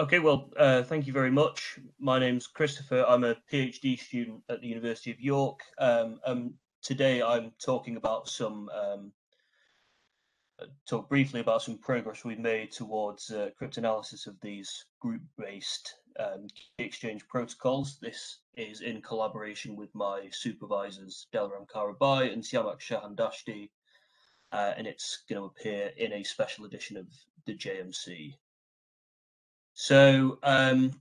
Okay, well, thank you very much. My name's Christopher. I'm a PhD student at the University of York. Today I'm talking about talk briefly about some progress we've made towards cryptanalysis of these group-based key exchange protocols. This is in collaboration with my supervisors, Delaram Kahrobaei and Siamak Shahandashti, and it's going to appear in a special edition of the JMC. So, change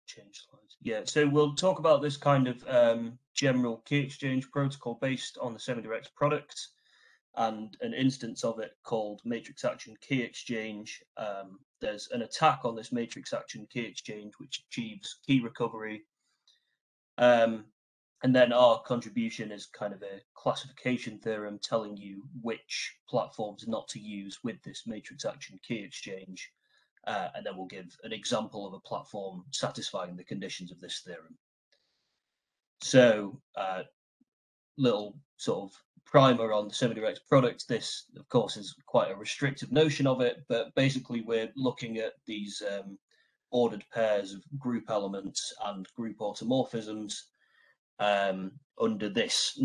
slides. Yeah, so we'll talk about this kind of general key exchange protocol based on the semidirect product and an instance of it called matrix action key exchange. There's an attack on this matrix action key exchange which achieves key recovery. And then our contribution is kind of a classification theorem telling you which platforms not to use with this matrix action key exchange. And then we'll give an example of a platform satisfying the conditions of this theorem. So, little sort of primer on the semidirect product. This, of course, is quite a restrictive notion of it, but basically we're looking at these ordered pairs of group elements and group automorphisms under this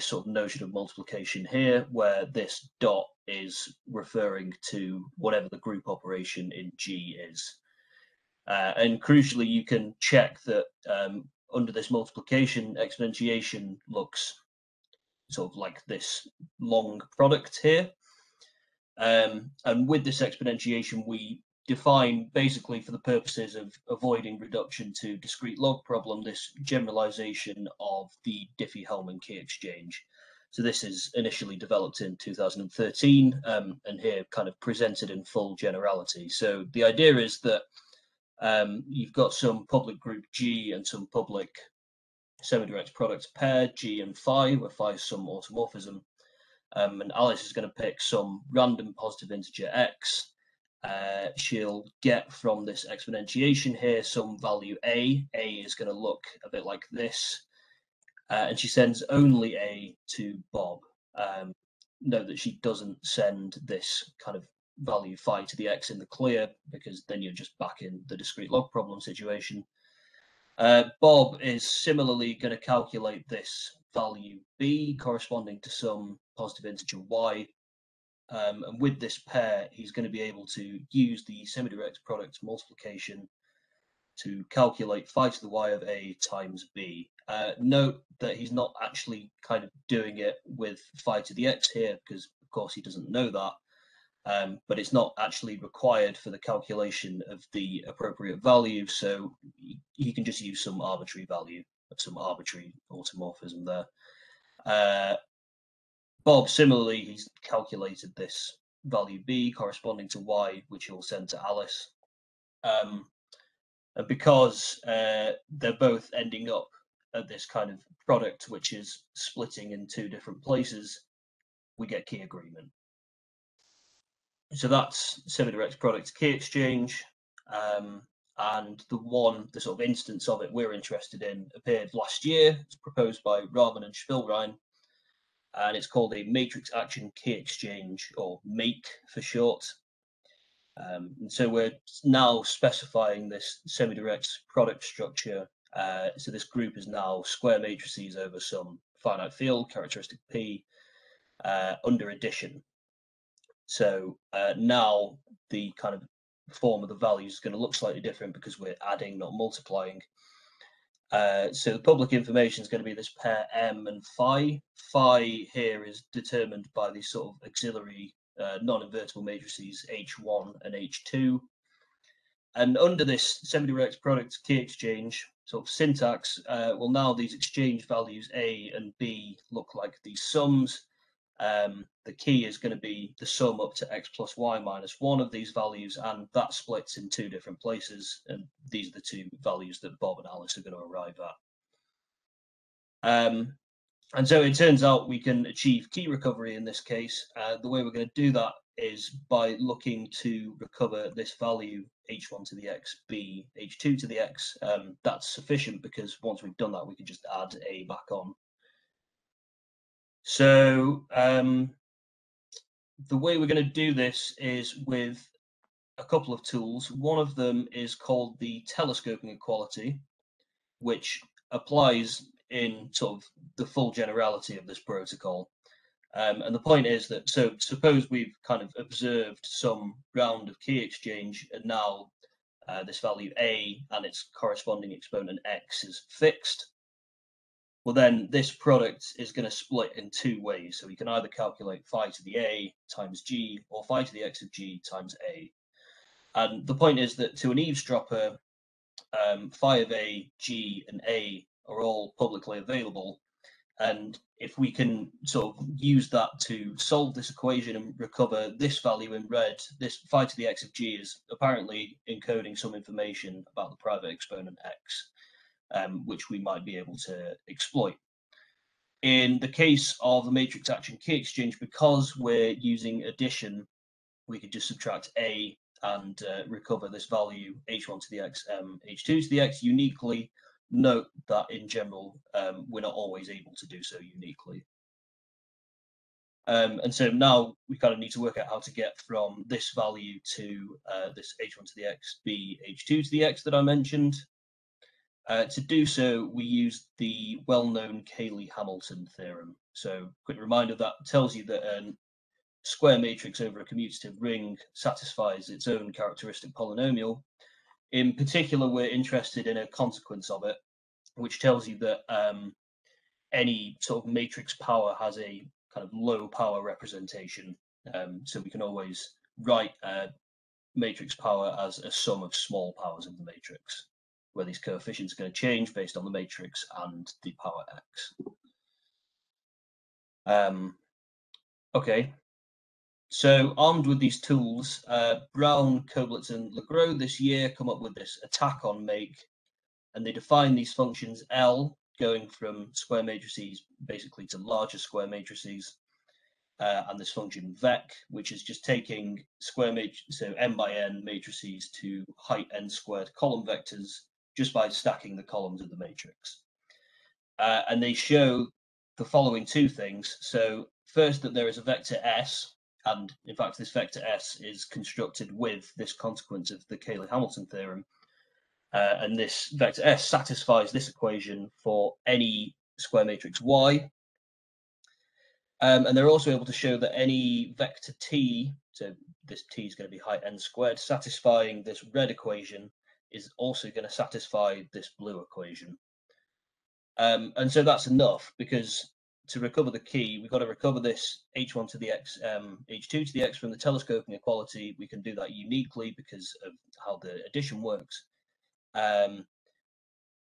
sort of notion of multiplication here, where this dot is referring to whatever the group operation in G is. And crucially, you can check that under this multiplication, exponentiation looks sort of like this long product here. And with this exponentiation, we define, basically for the purposes of avoiding reduction to discrete log problem, this generalization of the Diffie-Hellman Key Exchange. So this is initially developed in 2013 and here kind of presented in full generality. So the idea is that you've got some public group G and some public semidirect product pair G and phi, where phi is some automorphism. And Alice is going to pick some random positive integer x. She'll get from this exponentiation here some value a. A is going to look a bit like this. And she sends only a to Bob. Note that she doesn't send this kind of value phi to the x in the clear, because then you're just back in the discrete log problem situation. Bob is similarly going to calculate this value b corresponding to some positive integer y. And with this pair, he's going to be able to use the semidirect product multiplication to calculate phi to the y of a times b. Note that he's not actually kind of doing it with phi to the x here, because of course he doesn't know that. But it's not actually required for the calculation of the appropriate value, so you can just use some arbitrary value, some arbitrary automorphism there. Bob, similarly, he's calculated this value b corresponding to y, which he'll send to Alice. And because they're both ending up at this kind of product, which is splitting in two different places, we get key agreement. So that's semidirect product key exchange, and the sort of instance of it we're interested in appeared last year. It's proposed by Romankov and Shpilrain, and it's called a matrix action key exchange, or MAKE for short. And so we're now specifying this semidirect product structure. So this group is now square matrices over some finite field characteristic P under addition. So now the kind of form of the values is going to look slightly different because we're adding, not multiplying. So the public information is going to be this pair M and phi. Phi here is determined by these sort of auxiliary non-invertible matrices H1 and H2. And under this semidirect product key exchange sort of syntax, well, now these exchange values A and B look like these sums. The key is going to be the sum up to x plus y minus 1 of these values, and that splits in two different places, and these are the two values that Bob and Alice are going to arrive at. And so it turns out we can achieve key recovery in this case. The way we're going to do that is by looking to recover this value h1 to the x, b, h2 to the x. That's sufficient because once we've done that, we can just add a back on. So the way we're going to do this is with a couple of tools. One of them is called the telescoping equality, which applies in sort of the full generality of this protocol. And the point is that, so suppose we've kind of observed some round of key exchange, and now this value a and its corresponding exponent x is fixed. Well, then this product is going to split in two ways. So we can either calculate phi to the a times g, or phi to the x of g times a. And the point is that to an eavesdropper, phi of a, g, and a are all publicly available. And if we can sort of use that to solve this equation and recover this value in red, this phi to the x of g is apparently encoding some information about the private exponent x, which we might be able to exploit. In the case of the matrix action key exchange, because we're using addition, we could just subtract a and recover this value h1 to the x, h2 to the x uniquely. Note that in general, we're not always able to do so uniquely. And so now we kind of need to work out how to get from this value to this h1 to the x b h2 to the x that I mentioned. To do so, we use the well-known Cayley-Hamilton theorem. So quick reminder, that tells you that a square matrix over a commutative ring satisfies its own characteristic polynomial. In particular, we're interested in a consequence of it, which tells you that any sort of matrix power has a kind of low power representation. So we can always write matrix power as a sum of small powers of the matrix, where these coefficients are going to change based on the matrix and the power x. Okay. So armed with these tools, Brown, Koblitz, and Legros this year come up with this attack on make, and they define these functions L going from square matrices basically to larger square matrices, and this function vec, which is just taking square matrices, so m by n matrices to height n squared column vectors just by stacking the columns of the matrix. And they show the following two things. So first, that there is a vector S, and in fact, this vector S is constructed with this consequence of the Cayley-Hamilton theorem. And this vector S satisfies this equation for any square matrix Y. And they're also able to show that any vector T, so this T is going to be height n squared, satisfying this red equation is also going to satisfy this blue equation. And so that's enough, because to recover the key, we've got to recover this h1 to the x, h2 to the x from the telescoping equality. We can do that uniquely because of how the addition works.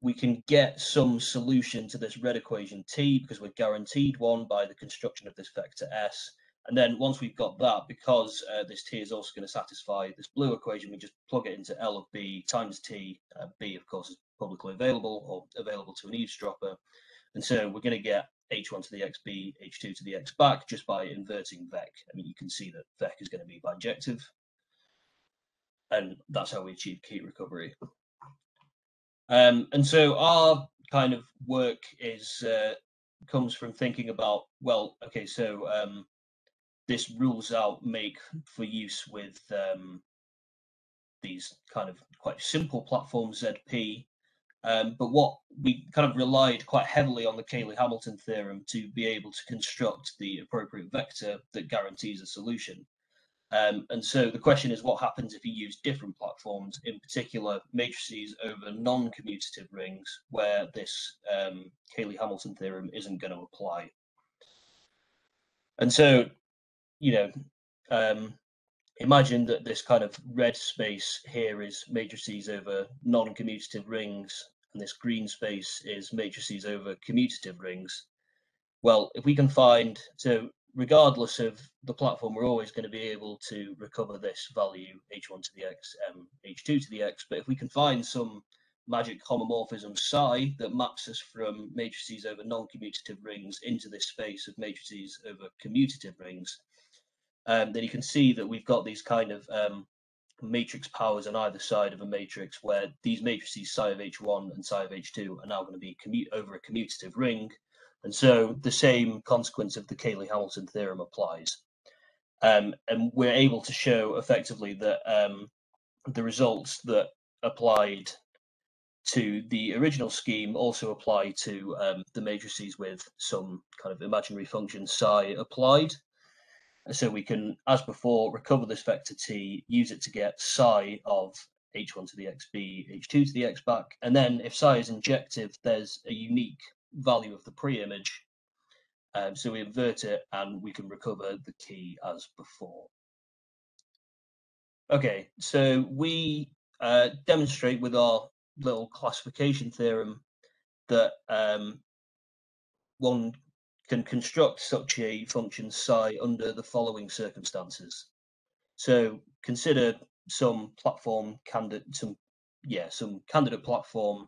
We can get some solution to this red equation t, because we're guaranteed one by the construction of this vector s. And then once we've got that, because this t is also going to satisfy this blue equation, we just plug it into L of b times t. B, of course, is publicly available or available to an eavesdropper. And so we're going to get h1 to the x b, h2 to the x back just by inverting vec. I mean, you can see that vec is going to be bijective. And that's how we achieve key recovery. And so our kind of work is comes from thinking about, well, okay, so this rules out make for use with these kind of quite simple platforms ZP, but what we kind of relied quite heavily on the Cayley-Hamilton theorem to be able to construct the appropriate vector that guarantees a solution. And so the question is, what happens if you use different platforms, in particular matrices over non-commutative rings, where this Cayley-Hamilton theorem isn't going to apply? And so, you know, imagine that this kind of red space here is matrices over non-commutative rings, and this green space is matrices over commutative rings. Well, if we can find, so regardless of the platform, we're always going to be able to recover this value h1 to the x, h2 to the x. But if we can find some magic homomorphism psi that maps us from matrices over non-commutative rings into this space of matrices over commutative rings, then you can see that we've got these kind of matrix powers on either side of a matrix, where these matrices psi of h1 and psi of h2 are now going to be over a commutative ring. And so the same consequence of the Cayley-Hamilton theorem applies. And we're able to show effectively that the results that applied to the original scheme also apply to the matrices with some kind of imaginary function psi applied. So we can, as before, recover this vector t, use it to get psi of h1 to the xb, h2 to the x back, and then if psi is injective, there's a unique value of the pre-image. So we invert it and we can recover the key as before. Okay, so we demonstrate with our little classification theorem that one can construct such a function psi under the following circumstances. So consider some platform candidate, some candidate platform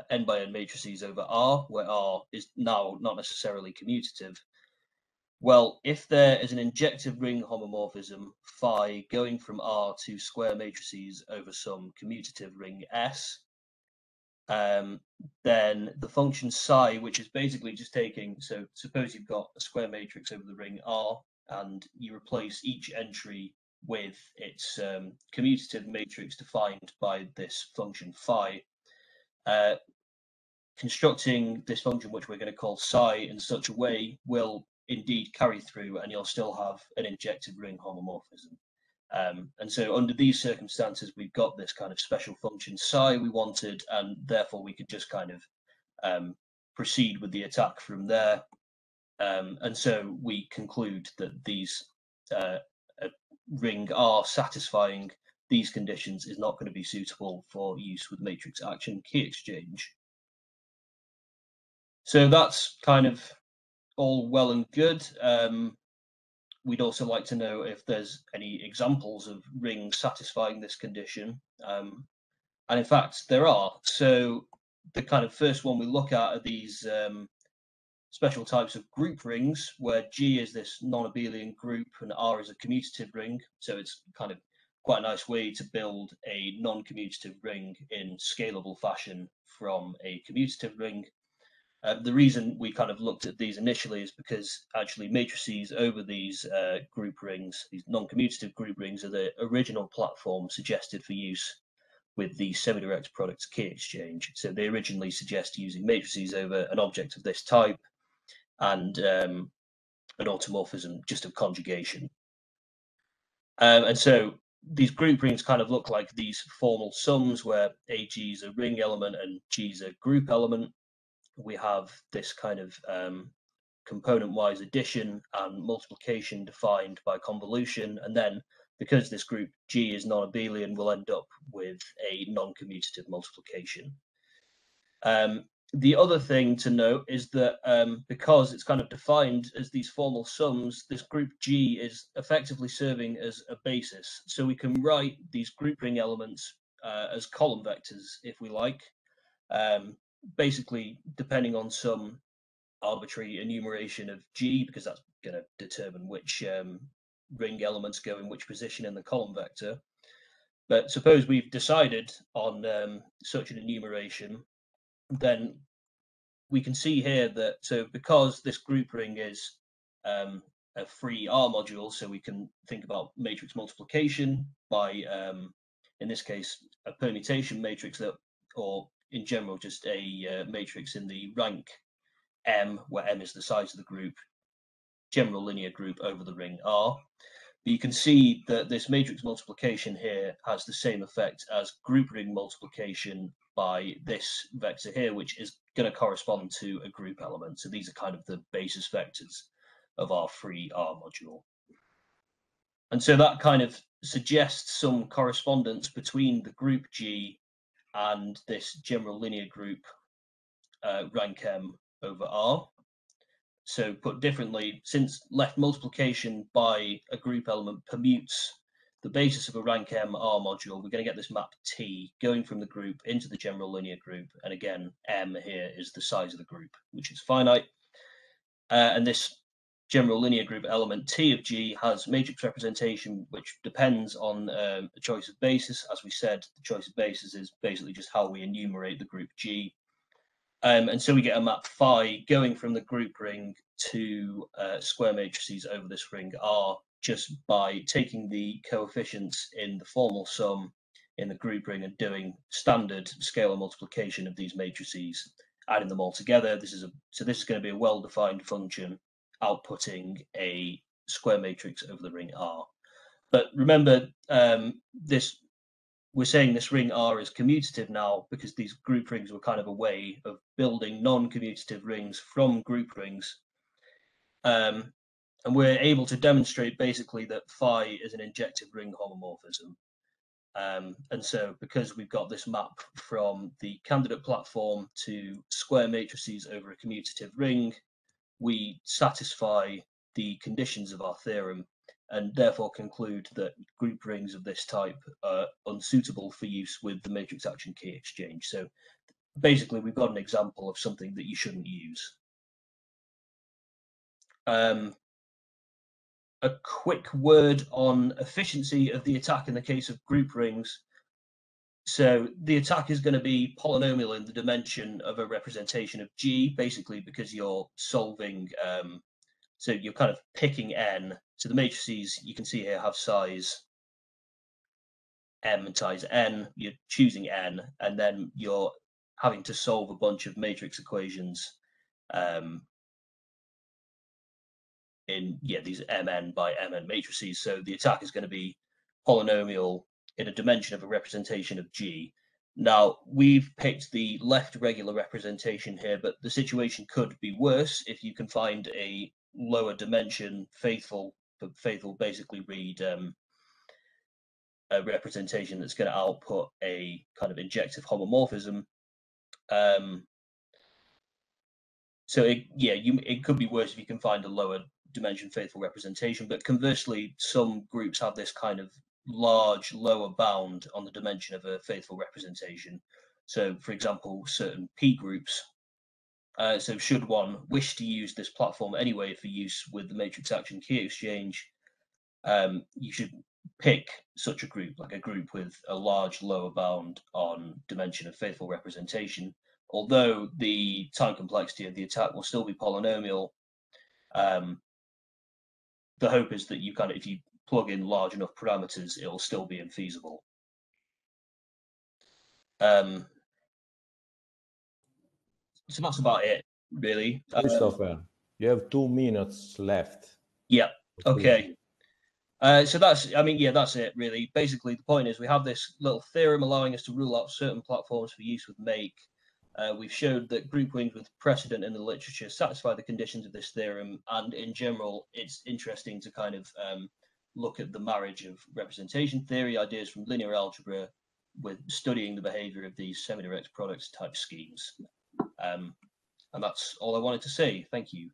n by n matrices over R, where R is now not necessarily commutative. Well, if there is an injective ring homomorphism phi going from R to square matrices over some commutative ring S, then the function psi, which is basically just taking, so suppose you've got a square matrix over the ring R, and you replace each entry with its commutative matrix defined by this function phi. Constructing this function, which we're going to call psi, in such a way will indeed carry through, and you'll still have an injective ring homomorphism. And so under these circumstances, we've got this kind of special function psi we wanted, and therefore we could just kind of proceed with the attack from there. And so we conclude that these ring R satisfying these conditions is not going to be suitable for use with matrix action key exchange. So that's kind of all well and good. We'd also like to know if there's any examples of rings satisfying this condition. And in fact, there are. So the kind of first one we look at are these special types of group rings, where G is this non-abelian group and R is a commutative ring. So it's kind of quite a nice way to build a non-commutative ring in scalable fashion from a commutative ring. The reason we kind of looked at these initially is because actually matrices over these group rings, these non-commutative group rings, are the original platform suggested for use with the semidirect products key exchange. So they originally suggest using matrices over an object of this type and an automorphism just of conjugation. And so these group rings kind of look like these formal sums where AG is a ring element and G is a group element. We have this kind of component-wise addition and multiplication defined by convolution, and then because this group G is non-abelian, we'll end up with a non-commutative multiplication. The other thing to note is that because it's kind of defined as these formal sums, this group G is effectively serving as a basis. So we can write these group ring elements as column vectors if we like. Basically depending on some arbitrary enumeration of G, because that's going to determine which ring elements go in which position in the column vector. But suppose we've decided on such an enumeration, then we can see here that, so because this group ring is a free R module, so we can think about matrix multiplication by, in this case, a permutation matrix that, or in general, just a matrix in the rank M, where M is the size of the group, general linear group over the ring R. But you can see that this matrix multiplication here has the same effect as group ring multiplication by this vector here, which is going to correspond to a group element. So these are kind of the basis vectors of our free R module. And so that kind of suggests some correspondence between the group G and this general linear group rank M over R. So put differently, since left multiplication by a group element permutes the basis of a rank M R module, we're going to get this map T going from the group into the general linear group. And again, M here is the size of the group, which is finite. And this general linear group element T of G has matrix representation, which depends on a choice of basis. As we said, the choice of basis is basically just how we enumerate the group G. And so we get a map phi going from the group ring to square matrices over this ring R, just by taking the coefficients in the formal sum in the group ring and doing standard scalar multiplication of these matrices, adding them all together. So this is going to be a well-defined function outputting a square matrix over the ring R. But remember, we're saying this ring R is commutative now because these group rings were kind of a way of building non-commutative rings from group rings. And we're able to demonstrate basically that phi is an injective ring homomorphism. And so because we've got this map from the candidate platform to square matrices over a commutative ring, we satisfy the conditions of our theorem and therefore conclude that group rings of this type are unsuitable for use with the matrix action key exchange. So basically, we've got an example of something that you shouldn't use. A quick word on efficiency of the attack in the case of group rings. So the attack is going to be polynomial in the dimension of a representation of G, basically because you're solving, so you're kind of picking n. So the matrices you can see here have size m times n, you're choosing n, and then you're having to solve a bunch of matrix equations in these mn by mn matrices. So the attack is going to be polynomial in a dimension of a representation of G. Now we've picked the left regular representation here, but the situation could be worse if you can find a lower dimension faithful, but faithful basically read a representation that's going to output a kind of injective homomorphism. So it could be worse if you can find a lower dimension faithful representation, but conversely, some groups have this kind of large lower bound on the dimension of a faithful representation. So, for example, certain P groups. So should one wish to use this platform anyway for use with the matrix action key exchange, you should pick such a group, like a group with a large lower bound on dimension of faithful representation. Although the time complexity of the attack will still be polynomial, the hope is that you kind of, if you plug in large enough parameters, it'll still be infeasible. So that's about it, really. Christopher, you have 2 minutes left. Yeah. Okay. So that's, that's it, really. Basically, the point is we have this little theorem allowing us to rule out certain platforms for use with make. We've showed that group rings with precedent in the literature satisfy the conditions of this theorem, and in general, it's interesting to kind of look at the marriage of representation theory, ideas from linear algebra, with studying the behavior of these semidirect products type schemes. And that's all I wanted to say. Thank you.